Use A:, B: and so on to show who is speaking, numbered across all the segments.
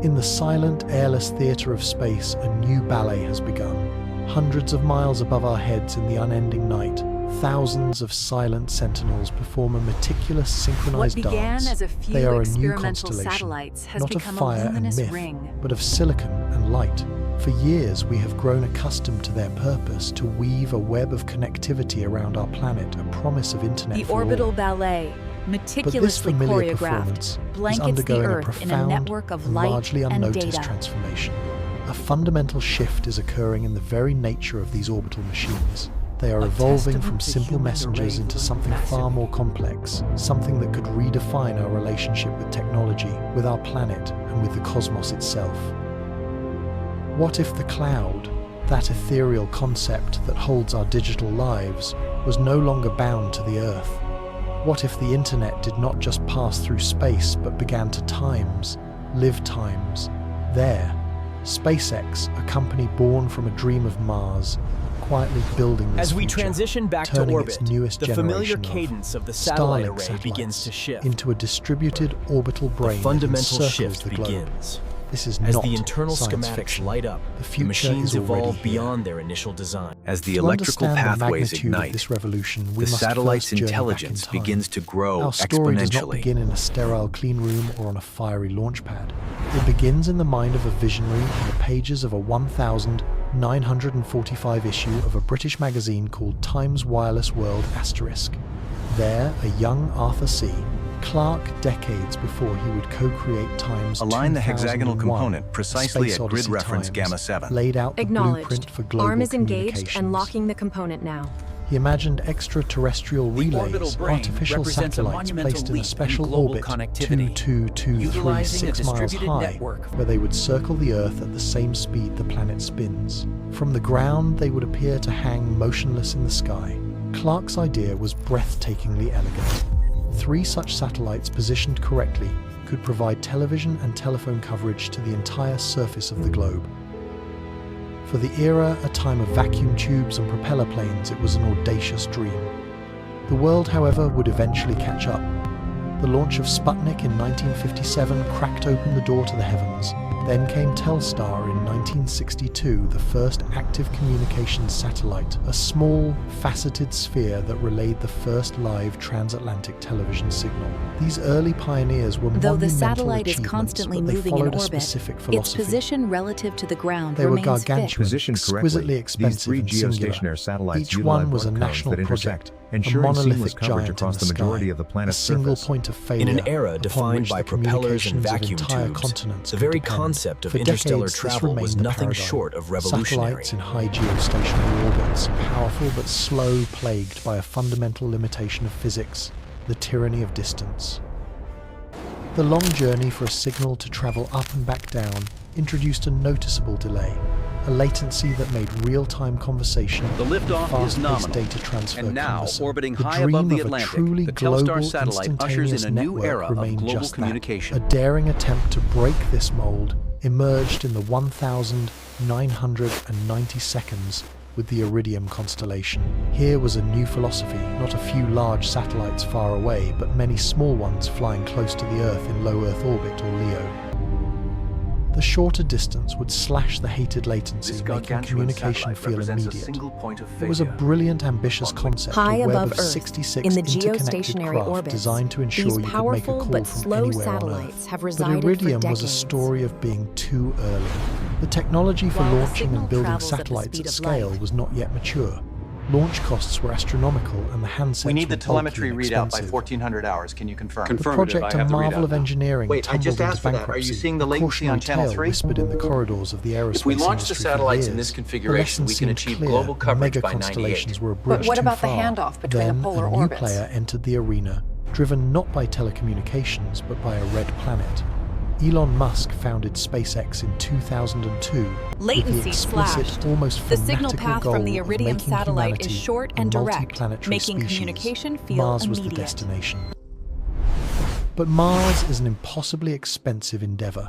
A: In the silent, airless theater of space, a new ballet has begun. Hundreds of miles above our heads in the unending night, thousands of silent sentinels perform a meticulous, synchronized
B: What began
A: dance.
B: as a few
A: They are a new
B: experimental
A: constellation,
B: satellites has
A: not of
B: become
A: fire
B: a luminous
A: and myth,
B: ring.
A: but of silicon and light. For years, we have grown accustomed to their purpose to weave a web of connectivity around our planet, a promise of internet
B: The
A: for all.
B: orbital ballet,
A: But this
B: meticulously
A: familiar
B: choreographed,
A: performance is
B: blankets the
A: undergoing a
B: Earth in a
A: profound
B: network of
A: and
B: light
A: largely
B: and
A: unnoticed
B: data.
A: transformation. A fundamental shift is occurring in the very nature of these orbital machines. They are evolving from simple messengers into something far more complex, something that could redefine our relationship with technology, with our planet, and with the cosmos itself. What if the cloud, that ethereal concept that holds our digital lives, was no longer bound to the Earth? What if the internet did not just pass through space but began to live times, there? SpaceX, a company born from a dream of Mars, quietly building this
C: As we
A: future,
C: transition back to
A: turning
C: orbit,
A: its newest
C: the familiar
A: generation
C: cadence of the satellite
A: Starlink
C: array begins
A: satellites
C: to shift.
A: into a distributed orbital brain
C: The fundamental
A: that
C: shift
A: encircles the globe.
C: begins.
A: This is
C: As
A: not
C: the internal
A: science
C: schematics
A: fiction.
C: light up,
A: The
C: the
A: future
C: machines
A: is already
C: evolve
A: here.
C: beyond their initial design.
D: As the
A: To
D: electrical
A: understand the
D: pathways
A: magnitude of
D: ignite,
A: this revolution, we
D: the
A: must
D: satellite's
A: first journey back in
D: intelligence
A: time.
D: begins to grow
A: Our story does not
D: exponentially.
A: begin in a sterile clean room or on a fiery launch pad. It begins in the mind of a visionary in the pages of a 1945 issue of a British magazine called Times Wireless World **. There, a young Arthur C. Clarke, decades before he would co-create Times
D: Align the
A: 2001,
D: hexagonal component precisely
A: Space
D: at grid
A: Odyssey
D: reference
A: Times,
D: gamma 7.
A: laid out the
E: Acknowledged.
A: blueprint for global
E: Arm is engaged
A: communications.
E: and locking the component now.
A: He imagined extraterrestrial
F: orbital
A: relays,
F: brain
A: artificial
F: represents a
A: satellites
F: monumental
A: placed in a
F: leap in
A: special
F: global
A: orbit,
F: connectivity,
A: 2,236
F: utilizing a
A: miles
F: distributed
A: high,
F: network.
A: where they would circle the Earth at the same speed the planet spins. From the ground, they would appear to hang motionless in the sky. Clarke's idea was breathtakingly elegant. 3 such satellites positioned correctly could provide television and telephone coverage to the entire surface of the globe. For the era, a time of vacuum tubes and propeller planes, it was an audacious dream. The world, however, would eventually catch up. The launch of Sputnik in 1957 cracked open the door to the heavens. Then came Telstar in 1962, the first active communications satellite, a small, faceted sphere that relayed the first live transatlantic television signal. These early pioneers were
B: Though the
A: monumental
B: satellite is
A: achievements,
B: constantly
A: but they
B: moving in
A: followed a
B: orbit,
A: specific
B: its
A: philosophy.
B: position relative to the ground
A: They were
B: remains
A: gargantuan,
B: fixed.
G: Positioned
A: exquisitely
G: correctly,
A: expensive
G: these 3
A: and singular.
G: geostationary satellites
A: Each
G: utilize
A: one was a
G: cones
A: national
G: that intersect,
A: project, a
G: ensuring seamless
A: monolithic
G: coverage
A: giant
G: across
A: in
G: the
A: the
G: majority
A: sky,
G: of the
A: a
G: planet's
A: single
G: surface.
A: point of failure.
C: In an era
A: upon
C: defined
A: which
C: by
A: the
C: propellers and
A: communications of
C: vacuum
A: entire
C: tubes,
A: continents
C: the
A: could
C: very
A: depend.
C: concept of
A: For
C: interstellar
A: decades, this
C: travel was
A: remained the
C: nothing
A: paradigm.
C: short of revolutionary.
A: Satellites in high geostationary orbits, powerful but slow, plagued by a fundamental limitation of physics, the tyranny of distance. The long journey for a signal to travel up and back down introduced a noticeable delay, a latency that made real-time conversation
F: The liftoff is
A: fast-paced
F: nominal.
A: data transfer
F: And now,
A: cumbersome.
F: orbiting
A: The
F: high
A: dream
F: above the
A: of a
F: Atlantic,
A: truly
F: the
A: global,
F: Telstar satellite ushers
A: instantaneous
F: in a new
A: network
F: era of
A: remained
F: global
A: just
F: communication.
A: that. A daring attempt to break this mold emerged in the 1,990 seconds with the Iridium constellation. Here was a new philosophy, not a few large satellites far away, but many small ones flying close to the Earth in low Earth orbit or LEO. The shorter distance would slash the hated latency, making communication feel immediate. It was a brilliant, ambitious concept,
E: High
A: a web
E: above
A: of
E: Earth,
A: 66
E: in the
A: interconnected
E: geostationary
A: craft
E: orbits,
A: designed to ensure
E: these
A: you could make a
E: powerful
A: call
E: but
A: from
E: slow
A: anywhere on
E: satellites
A: Earth.
E: have
A: But
E: resided for
A: Iridium was a
E: decades.
A: story of being too early. The technology for
B: While the
A: launching
B: signal
A: and building
B: travels at the
A: satellites
B: speed
A: at
B: of
A: scale
B: light.
A: was not yet mature. Launch costs were astronomical, and the handsets
H: We need the
A: were bulky
H: telemetry
A: and
H: readout by
A: expensive.
H: 1400 hours. Can you confirm?
A: The project, a marvel of engineering,
H: Wait, I
A: tumbled
H: just
A: into
H: asked for that. Are you
A: bankruptcy.
H: seeing the
A: A
H: latency on
A: cautionary
H: channel
A: tale
H: 3?
A: whispered in the corridors of the aerospace
H: If we launch the
A: industry for
H: satellites in
A: years.
H: this
A: The
H: configuration,
A: lesson
H: we can
A: seemed
H: achieve
A: clear.
H: global coverage
A: Mega
H: by
A: constellations
H: 98.
A: were a bridge
E: But what
A: too
E: about the
A: far.
E: handoff between
A: Then
E: the polar
A: a new
E: orbits?
A: player entered the arena, driven not by telecommunications but by a red planet. Elon Musk founded SpaceX in 2002 with the
B: Latency
A: explicit,
B: slashed.
A: almost
B: The signal
A: fanatical
B: path
A: goal
B: from the
A: of
B: Iridium
A: making
B: satellite
A: humanity
B: is short
A: a
B: and direct,
A: multiplanetary
B: making
A: species.
B: communication feel
A: Mars was the
B: immediate.
A: destination. But Mars is an impossibly expensive endeavor.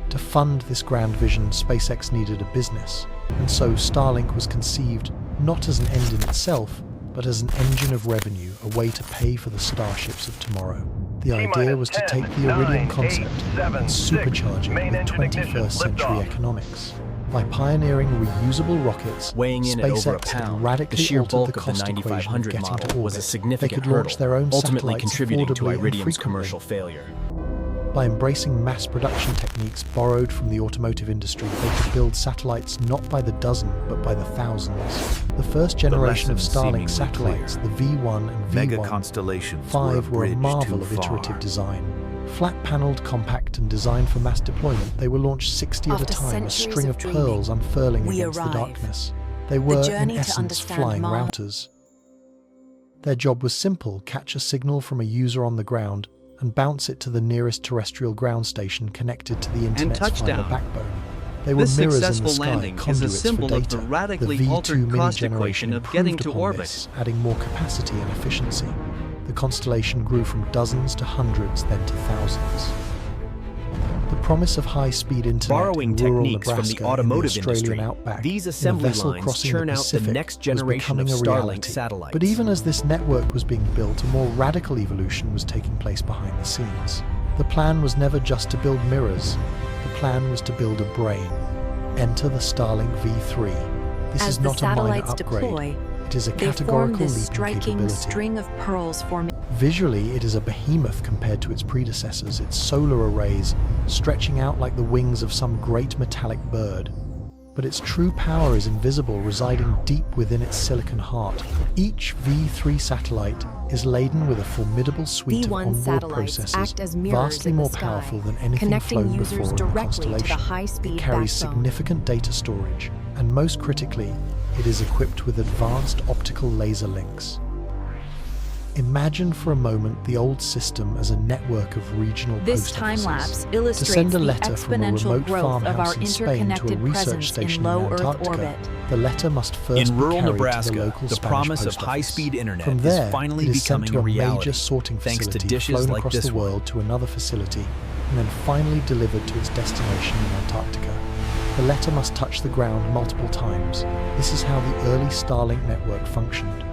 A: To fund this grand vision, SpaceX needed a business, and so Starlink was conceived not as an end in itself, but as an engine of revenue, a way to pay for the starships of tomorrow. The idea was to take the Iridium concept and supercharge it with 21st century economics. By pioneering reusable rockets,
C: Weighing in at over a
A: SpaceX had
C: pound,
A: radically
C: the sheer
A: altered
C: bulk
A: the
C: of the
A: cost equation of
C: 9500
A: getting to
C: model was a
A: orbit. They
C: significant
A: could launch their own
C: hurdle, ultimately
A: satellites
C: contributing to
A: affordably and
C: Iridium's
A: frequently.
C: commercial failure.
A: By embracing mass production techniques borrowed from the automotive industry, they could build satellites not by the dozen, but by the thousands. The first generation of
D: lesson
A: Starlink
D: seemingly
A: satellites,
D: clear.
A: the V1 and
D: Mega
A: V1
D: constellations
A: 5 were a
D: bridge
A: marvel
D: too
A: of
D: far.
A: iterative design. Flat-paneled, compact, and designed for mass deployment, they were launched 60 at a
B: After
A: time, a
B: centuries
A: string
B: of
A: of
B: dreaming,
A: pearls unfurling
B: we
A: against
B: arrive.
A: the darkness. They were, in
B: journey to
A: essence,
B: understand
A: flying
B: Mars.
A: routers. Their job was simple: catch a signal from a user on the ground and bounce it to the nearest terrestrial ground station connected to the internet's final
E: touchdown.
A: backbone. They were
E: This
A: mirrors in
E: successful
A: the sky,
E: landing is a
A: conduits
E: symbol
A: for
E: of
A: data.
E: the radically
A: V2
E: altered
A: mini
E: cost
A: generation
E: equation of getting
A: improved
E: to
A: upon
E: orbit.
A: this, adding more capacity and efficiency. The constellation grew from dozens to hundreds, then to thousands. The promise of high-speed internet
C: Borrowing
A: in rural
C: techniques from
A: Nebraska
C: the automotive
A: in the Australian
C: industry,
A: outback,
C: these
A: in a
C: assembly
A: vessel
C: lines
A: crossing
C: churn
A: the
C: out the
A: Pacific,
C: next
A: was
C: generation of
A: becoming a
C: Starlink
A: reality.
C: satellites.
A: But even as this network was being built, a more radical evolution was taking place behind the scenes. The plan was never just to build mirrors. The plan was to build a brain. Enter the Starlink V3. This
B: As
A: is
B: the
A: not a minor
B: satellites
A: upgrade.
B: deploy,
A: It is a
B: they form
A: categorical
B: this
A: leap in
B: striking
A: capability.
B: string of pearls forming.
A: Visually, it is a behemoth compared to its predecessors, its solar arrays stretching out like the wings of some great metallic bird. But its true power is invisible, residing deep within its silicon heart. Each V3 satellite is laden with a formidable suite of
B: V1
A: onboard
B: satellites
A: processors,
B: act as mirrors
A: vastly
B: in the
A: more
B: sky,
A: powerful than anything
B: connecting
A: flown
B: users
A: before in the
B: directly to the
A: constellation.
B: high-speed
A: It carries
B: backbone.
A: significant data storage, and most critically, it is equipped with advanced optical laser links. Imagine for a moment the old system as a network of regional
B: This
A: post
B: time
A: offices.
B: lapse
A: To
B: illustrates
A: send a
B: the
A: letter from a
B: exponential
A: remote
B: growth of our
A: farmhouse in Spain to a
B: interconnected
A: research
B: presence
A: station
B: in low
A: in
B: Earth
A: Antarctica,
B: orbit.
A: the letter must first
C: In
A: be
C: rural
A: carried to
C: Nebraska,
A: the local
C: the
A: Spanish
C: promise of
A: post office.
C: high-speed internet
A: From
C: is
A: there,
C: finally
A: it is sent
C: becoming
A: to
C: a
A: a
C: reality,
A: major sorting
C: thanks to
A: facility
C: dishes
A: flown
C: like
A: across
C: this
A: the
C: one.
A: world to another facility, and then finally delivered to its destination in Antarctica. The letter must touch the ground multiple times. This is how the early Starlink network functioned.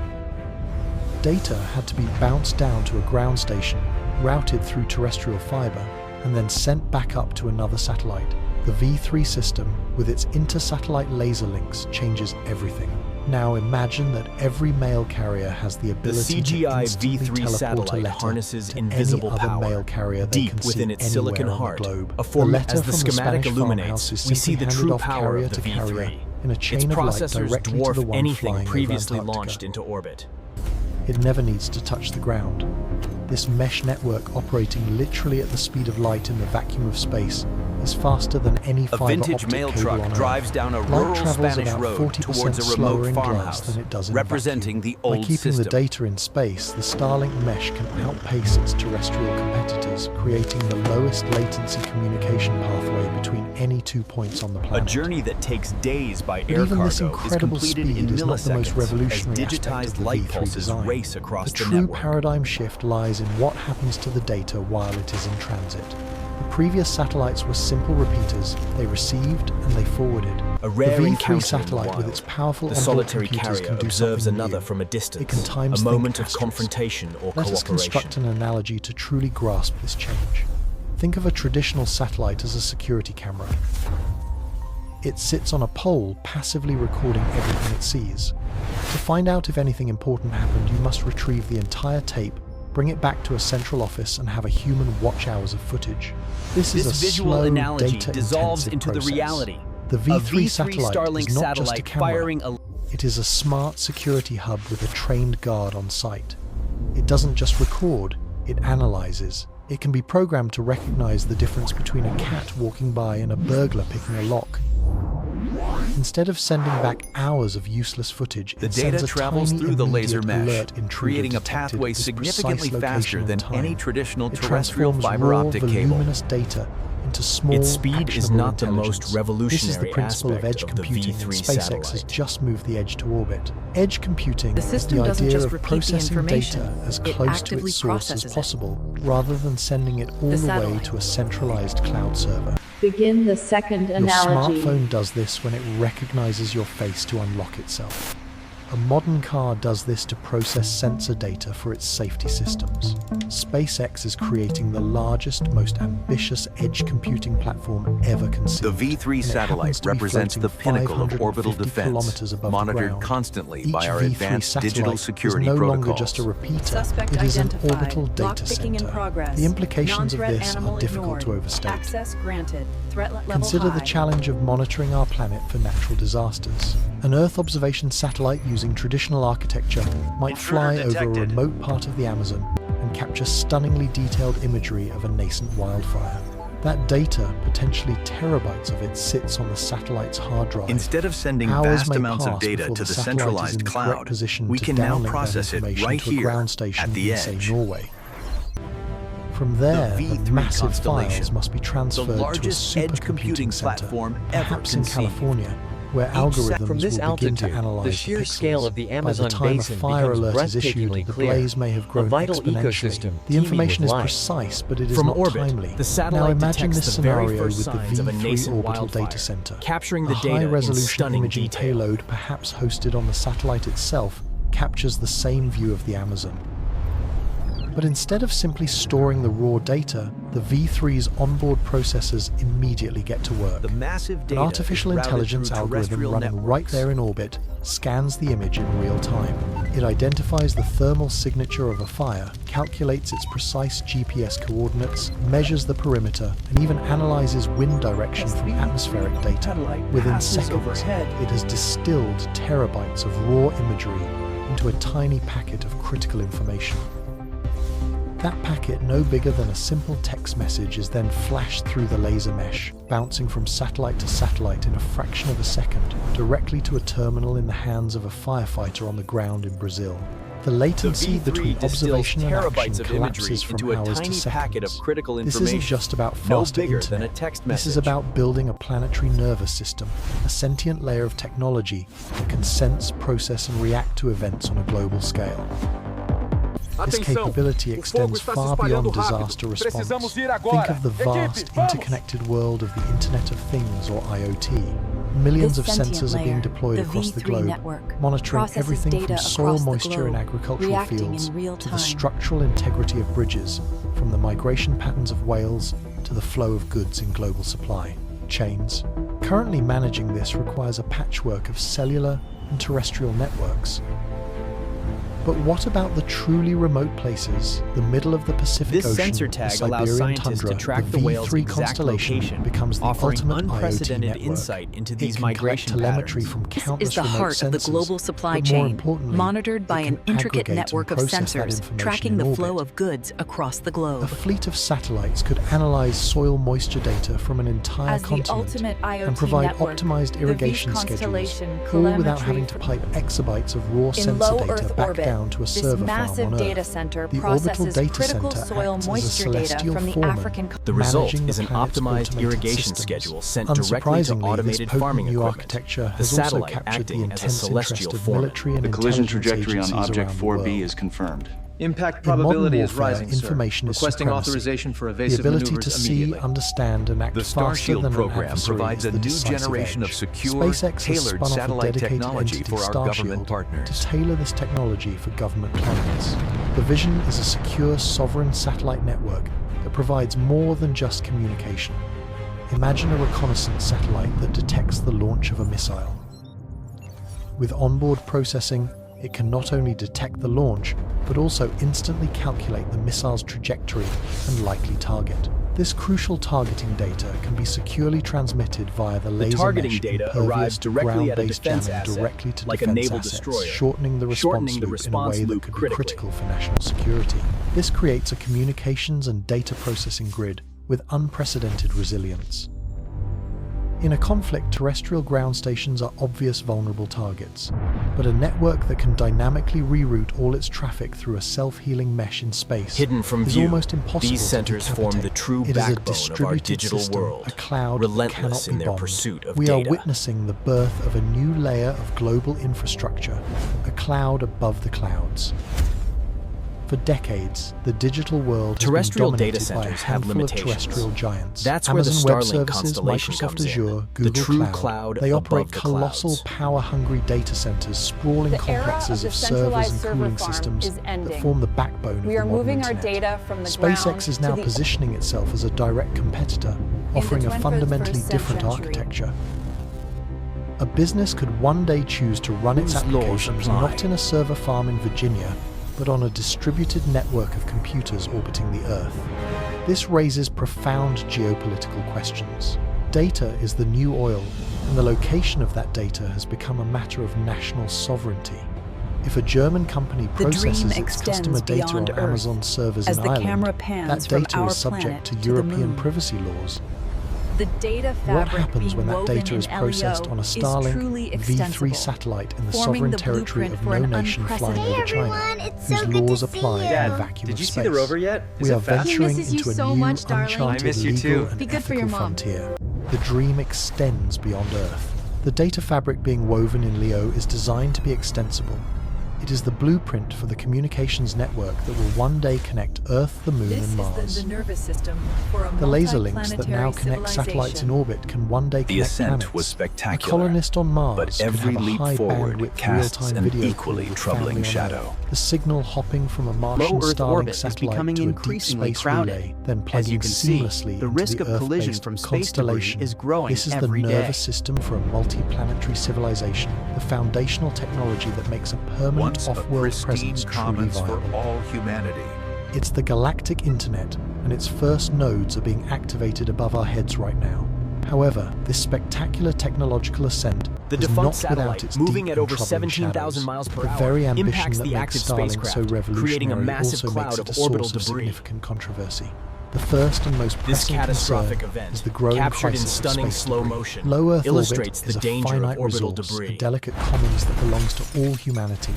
A: Data had to be bounced down to a ground station, routed through terrestrial fiber, and then sent back up to another satellite. The V3 system, with its inter-satellite laser links, changes everything. Now imagine that every mail carrier has the
C: The
A: ability to
C: CGI
A: instantly
C: V3
A: teleport a
C: satellite
A: letter
C: harnesses
A: to
C: invisible
A: any other
C: power,
A: mail carrier they
C: deep
A: can
C: within
A: see
C: its silicon
A: anywhere on the
C: heart.
A: globe.
C: A form-
A: The letter
C: as the
A: from
C: schematic
A: Spanish
C: illuminates,
A: farmhouse is
C: we see
A: simply
C: the
A: handed
C: true
A: off
C: power
A: carrier
C: of the
A: to carrier
C: V3.
A: in a chain
C: Its
A: of light
C: processors
A: directly to the
C: dwarf
A: one
C: anything
A: flying over
C: previously
A: Antarctica.
C: launched into orbit.
A: It never needs to touch the ground. This mesh network, operating literally at the speed of light in the vacuum of space, is faster than any
D: A
A: fiber
D: vintage
A: optic
D: mail
A: cable
D: truck
A: on Earth.
D: drives down a
A: Light
D: rural
A: travels
D: Spanish
A: about
D: road
A: 40%
D: towards a
A: slower
D: remote
A: in glass
D: farmhouse,
A: than it does in
D: representing
A: vacuum.
D: the old
A: By keeping
D: system.
A: the data in space, the Starlink mesh can outpace its terrestrial competitors, creating the lowest latency communication pathway between any 2 points on the
C: A
A: planet.
C: journey that takes days by
A: But
C: air
A: even this
C: cargo is
A: incredible
C: completed
A: speed
C: in
A: is not the most
C: milliseconds as
A: revolutionary aspect of
C: digitized
A: the
C: light
A: V3
C: pulses
A: design.
C: race across
A: The
C: the
A: true
C: network.
A: paradigm shift lies in what happens to the data while it is in transit. The previous satellites were simple repeaters. They received and they forwarded.
C: A rare
A: the V3
C: encounter in the
A: satellite, with
C: wild.
A: its powerful
C: The
A: onboard
C: solitary
A: computers,
C: carrier
A: can do
C: observes
A: something
C: another
A: new.
C: from a distance,
A: It can times
C: a
A: think
C: moment of
A: asterisk.
C: confrontation or
A: Let us
C: cooperation.
A: construct an analogy to truly grasp this change. Think of a traditional satellite as a security camera. It sits on a pole, passively recording everything it sees. To find out if anything important happened, you must retrieve the entire tape, bring it back to a central office, and have a human watch hours of footage. This is a
C: This visual
A: slow,
C: analogy dissolves
A: data-intensive
C: into the
A: process.
C: reality.
A: The
C: A
A: V3
C: V3
A: satellite
C: Starlink
A: is not just a
C: satellite
A: camera.
C: firing a
A: It is a smart security hub with a trained guard on site. It doesn't just record, it analyzes. It can be programmed to recognize the difference between a cat walking by and a burglar picking a lock. Instead of sending back hours of useless footage,
D: The
A: it
D: data
A: sends a
D: travels
A: tiny
D: through the laser
A: immediate
D: mesh,
A: alert intruder
D: creating a
A: detected
D: pathway
A: at this
D: significantly
A: precise
D: faster
A: location
D: than
A: and time.
D: any traditional
A: It
D: terrestrial
A: transforms
D: fiber
A: raw,
D: optic cable.
A: voluminous data into small,
C: Its speed is
A: actionable
C: not the
A: intelligence.
C: most revolutionary
A: This is the principle of
C: aspect
A: edge
C: of the
A: computing, and
C: V3
A: SpaceX has
C: satellite.
A: just moved the edge to orbit. Edge computing
B: The
A: is
B: system
A: the
B: doesn't
A: idea
B: just
A: of
B: repeat the
A: processing
B: information,
A: data as
B: it
A: close to
B: actively
A: its source as
B: processes it.
A: possible, rather than sending it all the way
B: satellite.
A: to a centralized cloud server.
F: Begin the second
A: Your
F: analogy.
A: smartphone does this when it recognizes your face to unlock itself. A modern car does this to process sensor data for its safety systems. SpaceX is creating the largest, most ambitious edge computing platform ever conceived.
D: The V3
A: and it
D: satellite
A: happens to be
D: represents the
A: floating
D: pinnacle of orbital
A: 550
D: defense,
A: kilometers above the
D: monitored
A: ground.
D: constantly
A: Each
D: by our
A: V3
D: advanced
A: satellite
D: digital security
A: is no
D: protocols.
A: longer just a repeater,
B: Suspect
A: it is an
B: identified.
A: orbital data
B: Lockpicking in
A: center.
B: progress.
A: The implications of
B: Non-threat
A: this
B: animal
A: are difficult
B: ignored.
A: to overstate.
B: Access granted. Threat level
A: Consider
B: high.
A: the challenge of monitoring our planet for natural disasters. An Earth observation satellite using traditional architecture might fly over a remote part of the Amazon and capture stunningly detailed imagery of a nascent wildfire. That data, potentially terabytes of it, sits on the satellite's hard drive.
D: Instead of sending
A: Hours
D: vast
A: may
D: amounts of
A: pass
D: data
A: before
D: to the
A: satellite is in
D: centralized
A: the correct
D: cloud,
A: position
D: we
A: to
D: can now
A: downlink that
D: process it
A: information
D: right
A: to a
D: here
A: ground station
D: at the
A: in, say,
D: edge.
A: Norway. From there, the
D: V3
A: massive
D: constellation,
A: files must be
D: the
A: transferred to a
D: largest edge computing
A: supercomputing center,
D: platform ever
A: perhaps in
D: conceived.
A: California, where
D: Each
A: algorithms
E: From this
A: will begin to
E: altitude,
A: analyze
E: the sheer
A: pixels.
E: scale of the Amazon
A: By the time
E: basin
A: a fire
E: becomes
A: alert is issued,
E: breathtakingly
A: the
E: clear.
A: blaze may have grown
E: A vital
A: exponentially.
E: ecosystem
A: The
E: teeming
A: information
E: with
A: is
E: life.
A: precise, but it is
C: From
A: not
C: orbit,
A: timely.
C: the satellite
A: Now imagine
C: detects
A: this
C: the very
A: scenario
C: first
A: with the
C: signs of a
A: V3
C: nascent
A: Orbital
C: wildfire,
A: Data Center.
C: capturing
A: A
C: the data in
A: high-resolution
C: stunning
A: imaging
C: detail.
A: payload, perhaps hosted on the satellite itself, captures the same view of the Amazon. But instead of simply storing the raw data, the V3's onboard processors immediately get to work.
D: The massive
A: An
D: data
A: artificial
D: is routed
A: intelligence
D: through
A: algorithm
D: terrestrial
A: running right
D: networks.
A: there in orbit scans the image in real time. It identifies the thermal signature of a fire, calculates its precise GPS coordinates, measures the perimeter, and even analyzes wind direction from atmospheric data. Within seconds, it has distilled terabytes of raw imagery into a tiny packet of critical information. That packet, no bigger than a simple text message, is then flashed through the laser mesh, bouncing from satellite to satellite in a fraction of a second, directly to a terminal in the hands of a firefighter on the ground in Brazil. The latency
C: The V3
A: between
C: distills
A: observation and
C: terabytes
A: action
C: of imagery
A: collapses from
C: into a
A: hours
C: tiny
A: to
C: packet of
A: seconds.
C: critical
A: This
C: information,
A: isn't just about
C: no
A: faster
C: bigger
A: internet.
C: than a text
A: This is
C: message.
A: about building a planetary nervous system, a sentient layer of technology that can sense, process, and react to events on a global scale. This capability extends far beyond disaster response. Think of the vast, interconnected world of the Internet of Things, or IoT. Millions
B: This
A: of
B: sentient
A: sensors are being
B: layer,
A: deployed
B: the
A: across the
B: V3
A: globe,
B: network,
A: monitoring
B: processes
A: everything
B: data
A: from soil
B: across the
A: moisture in
B: globe,
A: agricultural
B: reacting
A: fields
B: in real
A: to the
B: time.
A: structural integrity of bridges, from the migration patterns of whales to the flow of goods in global supply chains. Currently managing this requires a patchwork of cellular and terrestrial networks. But what about the truly remote places, the middle of the Pacific
C: This
A: Ocean,
C: sensor
A: the
C: tag
A: Siberian
C: allows scientists
A: tundra?
C: to track
A: The
C: the whale's
A: V3
C: exact
A: constellation
C: location,
A: becomes the
C: offering
A: ultimate IoT
C: unprecedented
A: network.
C: insight into
A: It
C: these
A: can collect
C: migration
A: telemetry
C: patterns.
A: from
B: This
A: countless
B: is the
A: remote
B: heart of the
A: sensors,
B: global supply
A: but more
B: chain,
A: importantly,
B: monitored by
A: it
B: an
A: can
B: intricate
A: aggregate and
B: network of
A: process that
B: sensors,
A: information
B: tracking
A: in
B: the
A: orbit.
B: flow of goods across the
A: A
B: globe.
A: fleet of satellites could analyze soil moisture data from an entire
F: As the
A: continent
F: ultimate IoT
A: and provide
F: network,
A: optimized
F: the
A: irrigation
F: V
A: schedules,
F: constellation
A: all without
F: telemetry
A: having to pipe exabytes of raw
F: In
A: sensor
F: low
A: data
F: Earth
A: back
F: orbit,
A: down to a
F: this
A: server
F: massive
A: farm on
F: data
A: Earth.
F: center
A: The Orbital
F: processes
A: Data
F: critical
A: Center
F: soil
A: acts as a
F: moisture data
A: celestial
F: from the
A: foreman,
F: African
C: The result
A: managing
C: is
A: the
C: an
A: planet's
C: optimized
A: automated
C: irrigation
A: systems.
C: schedule sent directly to
A: Unsurprisingly, this
C: automated
A: potent
C: farming
A: new
C: equipment.
A: architecture
C: The
A: has also
C: satellite
A: captured the
C: acting as a
A: intense
C: celestial
A: interest of
C: foreman.
A: military and
G: The collision
A: intelligence
G: trajectory on
A: agencies
G: Object
A: around the world.
G: 4B is confirmed.
H: Impact
A: In modern
H: probability is
A: warfare,
H: rising, sir.
A: information is
H: Requesting
A: supremacy.
H: authorization for
A: The
H: evasive
A: ability
H: maneuvers
A: to see,
H: immediately.
A: understand, and act
D: The
A: faster
D: Starship
A: than an
D: program
A: adversary
D: provides
A: is
D: a
A: the
D: new
A: decisive
D: generation of
A: edge.
D: secure,
A: SpaceX has
D: tailored
A: spun off a
D: satellite
A: dedicated
D: technology
A: entity,
D: for our government
A: Starship,
D: partners.
A: to tailor this technology for government plans. The vision is a secure, sovereign satellite network that provides more than just communication. Imagine a reconnaissance satellite that detects the launch of a missile. With onboard processing, it can not only detect the launch, but also instantly calculate the missile's trajectory and likely target. This crucial targeting data can be securely transmitted via the laser
C: targeting
A: mesh
C: data
A: impervious
C: arrives
A: to
C: directly at a
A: ground-based
C: defense
A: jamming
C: asset,
A: directly to
C: like a
A: defense
C: naval
A: assets,
C: destroyer,
A: shortening the response
C: shortening the
A: loop
C: response
A: in a way
C: loop
A: that could be
C: critically.
A: critical for national security. This creates a communications and data processing grid with unprecedented resilience. In a conflict, terrestrial ground stations are obvious vulnerable targets, but a network that can dynamically reroute all its traffic through a self-healing mesh in space
C: Hidden from
A: is
C: view,
A: almost impossible
C: these
A: to
C: centers form the
A: decapitate.
C: true
A: It is a
C: backbone of our
A: distributed
C: digital
A: system,
C: world,
A: a cloud
C: relentless
A: that
C: in
A: cannot be
C: their
A: bombed.
C: pursuit of
A: We
C: data.
A: are witnessing the birth of a new layer of global infrastructure, a cloud above the clouds. For decades, the digital world
C: Terrestrial
A: has been
C: data
A: dominated by a
C: centers have
A: handful of
C: limitations.
A: terrestrial giants.
C: That's where the
A: Amazon Web
C: Starlink
A: Services,
C: constellation
A: Microsoft
C: comes in.
A: Azure,
C: The
A: Google
C: true
A: Cloud.
C: cloud
A: They operate
C: above the
A: colossal,
C: clouds.
A: power-hungry data centers, sprawling
E: The era
A: complexes
E: of
A: of
E: the
A: servers
E: centralized
A: and
E: server
A: cooling
E: farm
A: systems
E: is
A: that
E: ending.
A: form the backbone of
E: We
A: the
E: are
A: modern
E: moving our
A: internet.
E: data from the ground
A: SpaceX is
E: to
A: now
E: the
A: positioning itself as a direct competitor, offering a
E: 21st
A: fundamentally different
E: century.
A: architecture. A business could one day choose to run its
C: Whose laws
A: applications
C: apply?
A: not in a server farm in Virginia, but on a distributed network of computers orbiting the Earth. This raises profound geopolitical questions. Data is the new oil, and the location of that data has become a matter of national sovereignty. If a German company
B: The dream
A: processes its
B: extends
A: customer data on
B: beyond Earth.
A: Amazon servers
B: As
A: in
B: the
A: Ireland,
B: camera
A: that
B: pans from
A: data
B: our
A: is subject
B: planet
A: to
B: to the
A: European
B: moon.
A: privacy laws.
B: The data
A: What
B: fabric
A: happens when that
B: being
A: data
B: woven
A: is
B: in
A: processed
B: LEO
A: on a
B: is
A: Starlink
B: truly
A: V3
B: extensible,
A: satellite in the
B: forming
A: sovereign
B: the
A: territory
B: blueprint
A: of
B: for
A: no
B: an
A: nation flying
B: unprecedented
A: over China,
F: everyone, it's so
A: whose
F: good to
A: laws
F: see
A: apply
F: you.
A: in the
F: Dad,
A: vacuum
G: did
A: of
G: you
A: space?
G: see the rover yet?
A: We
G: Is
A: are
G: it fast?
A: venturing
F: He misses you
A: into a
F: so
A: new,
F: much, darling.
A: uncharted
G: I miss you
A: legal
G: too.
A: and
F: Be good for your
A: ethical
F: mom.
A: frontier. The dream extends beyond Earth. The data fabric being woven in LEO is designed to be extensible. It is the blueprint for the communications network that will one day connect Earth, the Moon, and Mars.
B: the nervous system for a
A: The laser links that now connect satellites in orbit can one day
D: The
A: connect
D: ascent
A: planets.
D: was
A: A
D: spectacular,
A: colonist on Mars
D: but
A: could
D: every
A: have a
D: leap
A: high
D: forward
A: bandwidth
D: casts
A: real-time
D: an
A: video
D: equally
A: call with
D: troubling
A: family on
D: shadow.
A: Earth. The signal hopping from a Martian
H: Low Earth
A: Starlink
H: orbit is
A: satellite
H: becoming
A: to a deep
H: increasingly
A: space
H: crowded.
A: relay, then
H: As
A: plugging
H: you can see,
A: seamlessly
H: the
A: into
H: risk
A: the
H: of collision
A: Earth-based
H: from space debris
A: constellation.
H: is growing
A: This is the
H: every day.
A: nervous system for a multi-planetary civilization, the foundational technology that makes a permanent
I: Once a
A: off-world
I: pristine
A: presence truly
I: commons for
A: viable.
I: all humanity.
A: It's the galactic internet, and its first nodes are being activated above our heads right now. However, this spectacular technological ascent
C: The
A: is
C: defunct
A: not
C: satellite,
A: without its
C: moving
A: deep
C: at
A: and
C: over
A: troubling
C: 17,000
A: shadows.
C: miles per
A: The
C: hour,
A: very ambition
C: impacts
A: that
C: the
A: makes
C: active
A: Starlink
C: spacecraft,
A: so revolutionary
C: creating a massive
A: also
C: cloud
A: makes
C: of
A: it a
C: orbital
A: source of
C: debris.
A: significant controversy. The first and most
C: This
A: pressing
C: catastrophic
A: concern
C: event,
A: is the growing
C: captured in
A: crisis of
C: stunning
A: space
C: slow
A: debris.
C: motion,
A: Low Earth
C: illustrates
A: orbit is
C: the
A: a
C: danger of
A: finite
C: orbital
A: resource,
C: debris.
A: a delicate commons that belongs to all humanity.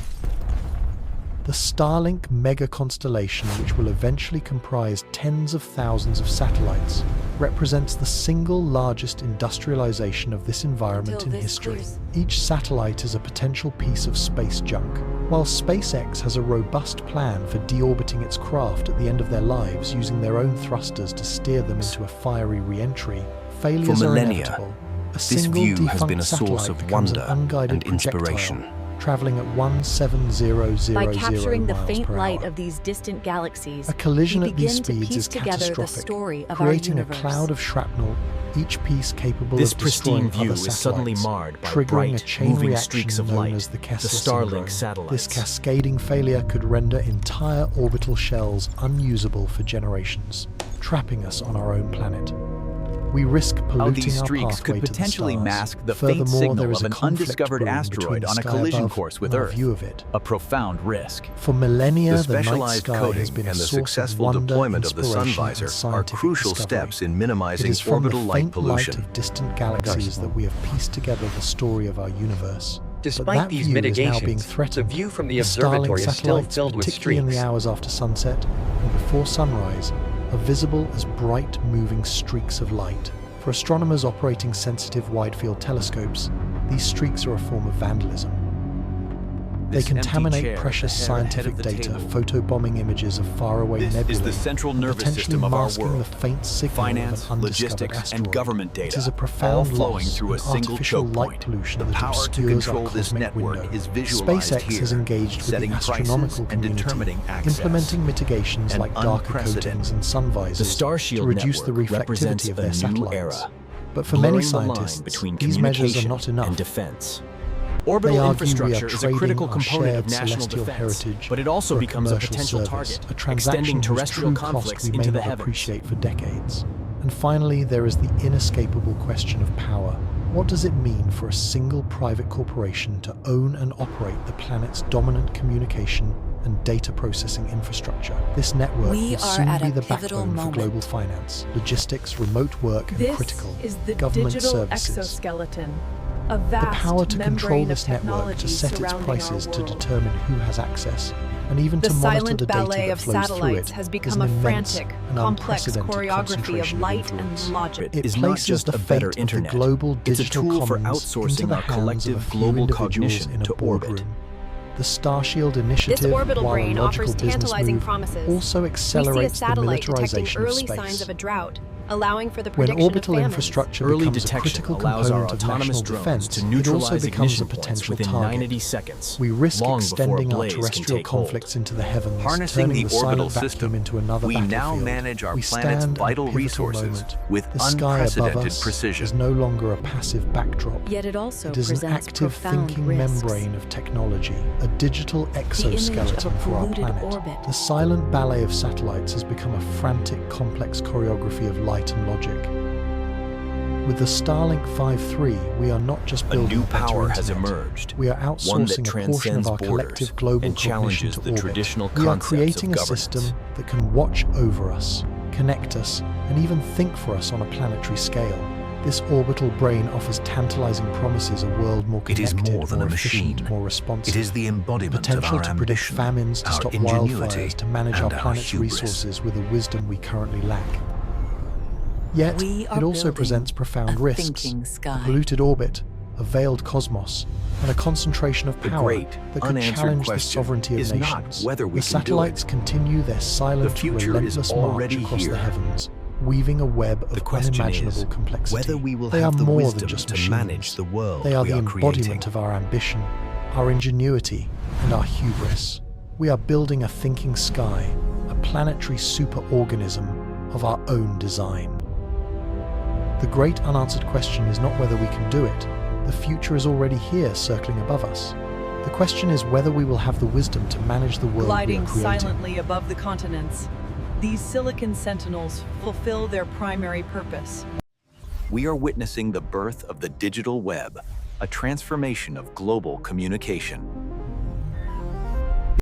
A: The Starlink mega constellation, which will eventually comprise tens of thousands of satellites, represents the single largest industrialization of this environment in history. Each satellite is a potential piece of space junk. While SpaceX has a robust plan for deorbiting its craft at the end of their lives using their own thrusters to steer them into a fiery re-entry, failures
D: For
A: are
D: millennia,
A: inevitable. A
D: this
A: single
D: view has
A: defunct
D: been a source
A: satellite
D: of
A: becomes an
D: wonder
A: unguided
D: and inspiration.
A: projectile, traveling at 17,000
B: By capturing the
A: miles
B: faint
A: per
B: light
A: hour.
B: of these distant galaxies,
A: A collision
B: we
A: at these
B: begin to
A: speeds
B: piece
A: is
B: together the
A: catastrophic,
B: story of
A: creating
B: our
A: a
B: universe.
A: cloud of shrapnel, each piece capable
C: This
A: of
C: pristine
A: destroying
C: view
A: other
C: is suddenly
A: satellites,
C: marred by
A: triggering a
C: bright,
A: chain
C: moving
A: reaction
C: streaks of
A: known
C: light,
A: as the
C: the
A: Kessler
C: Starlink
A: syndrome.
C: satellites.
A: This cascading failure could render entire orbital shells unusable for generations, trapping us on our own planet. We risk polluting
H: How these
A: our
H: streaks
A: pathway
H: could
A: to the
H: potentially
A: stars.
H: mask the
A: Furthermore,
H: faint signal
A: there is
H: of
A: a
H: an
A: conflict
H: undiscovered
A: brewing
H: asteroid
A: between the
H: on a
A: sky
H: collision
A: above
H: course with
A: and our
H: Earth.
A: view of it.
H: A profound risk.
A: For millennia,
I: The
A: the night
I: specialized
A: sky
I: coating
A: has been a
I: and the
A: source of
I: successful
A: wonder,
I: deployment of the sun
A: inspiration, and
I: visor are
A: scientific
I: crucial
A: discovery.
I: steps in
A: It
I: minimizing
A: is from
I: orbital
A: the
I: light
A: faint
I: pollution.
A: light of distant galaxies that we have pieced together the story of our universe. But
G: Despite
A: that
G: these
A: view is now being
G: mitigations, the
A: threatened.
G: view from the
A: The
G: observatory
A: Starlink
G: is still
A: satellites,
G: filled with
A: particularly in the
G: streaks.
A: hours after sunset and before sunrise, are visible as bright, moving streaks of light. For astronomers operating sensitive wide-field telescopes, these streaks are a form of vandalism. They
H: This empty
A: contaminate
H: chair at
A: precious
H: the head of
A: scientific
H: the
A: data,
H: table.
A: photobombing images of faraway
H: This
A: nebulae,
H: is the central
A: and
H: nervous
A: potentially
H: system of our
A: masking
H: world.
A: the faint signal
H: Finance,
A: of an undiscovered
H: logistics,
A: asteroid.
H: and government
A: It
H: data,
A: is a
H: all
A: profound
H: flowing
A: loss,
H: through a
A: an
H: single
A: artificial
H: choke
A: light
H: point.
A: pollution
I: The
A: that
I: power to
A: obscures
I: control
A: our
I: this
A: cosmic
I: network
A: window.
I: is visualized
A: SpaceX
I: here,
A: is engaged with the
I: setting prices
A: astronomical
I: and
A: community,
I: determining access.
A: implementing mitigations
I: An
A: like darker
I: unprecedented.
A: coatings and sun visors
C: The Starship
A: to reduce the
C: network represents
A: reflectivity of their
C: a new
A: satellites.
C: era,
A: But for many
C: blurring the line
A: scientists,
C: between
A: these measures are
C: communication
A: not enough.
C: and defense.
A: They
C: Orbital
A: argue we are
C: infrastructure is a
A: trading
C: critical
A: our
C: component of
A: shared
C: national
A: celestial
C: defense,
A: heritage
C: but it also
A: for a
C: becomes a
A: commercial
C: potential
A: service,
C: target,
A: a transaction
C: extending
A: whose
C: terrestrial
A: true cost
C: conflicts
A: we may
C: into the
A: not
C: heavens.
A: appreciate for decades. And finally, there is the inescapable question of power. What does it mean for a single private corporation to own and operate the planet's dominant communication and data processing infrastructure? This network
B: We
A: will
B: are
A: soon
B: at
A: be
B: a
A: the
B: pivotal
A: backbone for
B: moment.
A: global finance, logistics, remote work, and
B: This
A: critical
B: is the
A: government
B: digital
A: services.
B: exoskeleton, a
A: The
B: vast
A: power to control
B: membrane
A: this
B: of
A: network,
B: technology
A: to set its
B: surrounding
A: prices,
B: our
A: to
B: world.
A: determine who has access, and even
B: The
A: to monitor
B: silent
A: the data
B: ballet
A: that
B: of
A: flows through
B: satellites
A: it
B: has
A: is
B: become
A: an
B: a
A: immense
B: frantic,
A: and
B: complex
A: unprecedented
B: choreography of
A: concentration
B: light
A: influence.
B: and logic.
A: It
C: is not
A: places
C: just
A: the
C: a
A: fate
C: better
A: of the
C: internet.
A: global
C: It's a
A: digital
C: tool for
A: commons
C: outsourcing
A: into the
C: our
A: hands
C: collective
A: of a few
C: global
A: individuals
C: cognition
A: in a
C: to orbit.
A: boardroom. The Starshield initiative,
E: orbital
A: while a
E: brain
A: logical
E: offers
A: business
E: tantalizing
A: move,
E: promises.
A: also
E: We see a
A: accelerates the
E: satellite detecting
A: militarization of
E: early
A: space.
E: signs of a drought, allowing for the
A: When
E: prediction
A: orbital
E: of famines.
A: infrastructure
C: Early
A: becomes a
C: detection
A: critical
C: allows our
A: component of
C: autonomous
A: national
C: drones
A: defense,
C: to
A: it also
C: neutralize
A: becomes a
C: ignition points
A: potential
C: within
A: target.
C: 90 seconds.
A: We risk
C: long before a
A: extending our
C: blaze can
A: terrestrial
C: take hold.
A: conflicts into the heavens,
D: Harnessing
A: turning
D: the
A: the
D: orbital
A: silent vacuum
D: system,
A: into another
D: we
A: battlefield.
D: now manage our
A: We
D: planet's
A: stand at a
D: vital
A: pivotal
D: resources
A: moment.
D: with
A: The sky above
D: unprecedented
A: us
D: precision.
A: is no longer a passive backdrop.
B: Yet it also
A: It is an
B: presents
A: active
B: profound
A: thinking
B: risks.
A: membrane of technology, a digital
B: The image
A: exoskeleton
B: of a
A: for our
B: polluted
A: planet.
B: orbit.
A: The silent ballet of satellites has become a frantic, complex choreography of light and logic. With the Starlink V3, we are not just
C: A
A: building
C: new
A: better
C: power has
A: internet.
C: emerged,
A: We are
C: one that
A: outsourcing a portion
C: transcends
A: of our
C: borders
A: collective global
C: and
A: cognition
C: challenges
A: to
C: the
A: orbit.
C: traditional
A: We are
C: concepts
A: creating
C: of
A: a
C: governance.
A: system that can watch over us, connect us, and even think for us on a planetary scale. This orbital brain offers tantalizing promises: a world more
D: It is
A: connected,
D: more than a
A: efficient,
D: machine.
A: more responsive.
D: It is the embodiment of
A: Potential
D: our
A: to predict
D: ambition,
A: famines, to
D: our
A: stop
D: ingenuity,
A: wildfires, to manage our
D: and our
A: planet's
D: hubris.
A: resources with a wisdom we currently lack. Yet,
B: We are
A: it also
B: building
A: presents profound
B: a
A: risks.
B: thinking sky.
A: A polluted orbit, a veiled cosmos, and a concentration of
D: The
A: power
D: great,
A: that could
D: unanswered
A: challenge the
D: question
A: sovereignty of
D: is not
A: nations.
D: whether we
A: the
D: can do
A: satellites
D: it.
A: continue their silent,
D: The future is
A: relentless march
D: already
A: across
D: here.
A: the heavens, weaving a web of
D: The question
A: unimaginable
D: is
A: complexity.
D: whether we will
A: They
D: have
A: are
D: the
A: more
D: wisdom
A: than just
D: to
A: machines.
D: manage the world
A: They are
D: we
A: the
D: are
A: embodiment
D: creating.
A: of our ambition, our ingenuity, and our hubris. We are building a thinking sky, a planetary superorganism of our own design. The great unanswered question is not whether we can do it. The future is already here, circling above us. The question is whether we will have the wisdom to manage the world
F: Gliding
A: we are creating.
F: silently above the continents, these silicon sentinels fulfill their primary purpose.
D: We are witnessing the birth of the digital web, a transformation of global communication.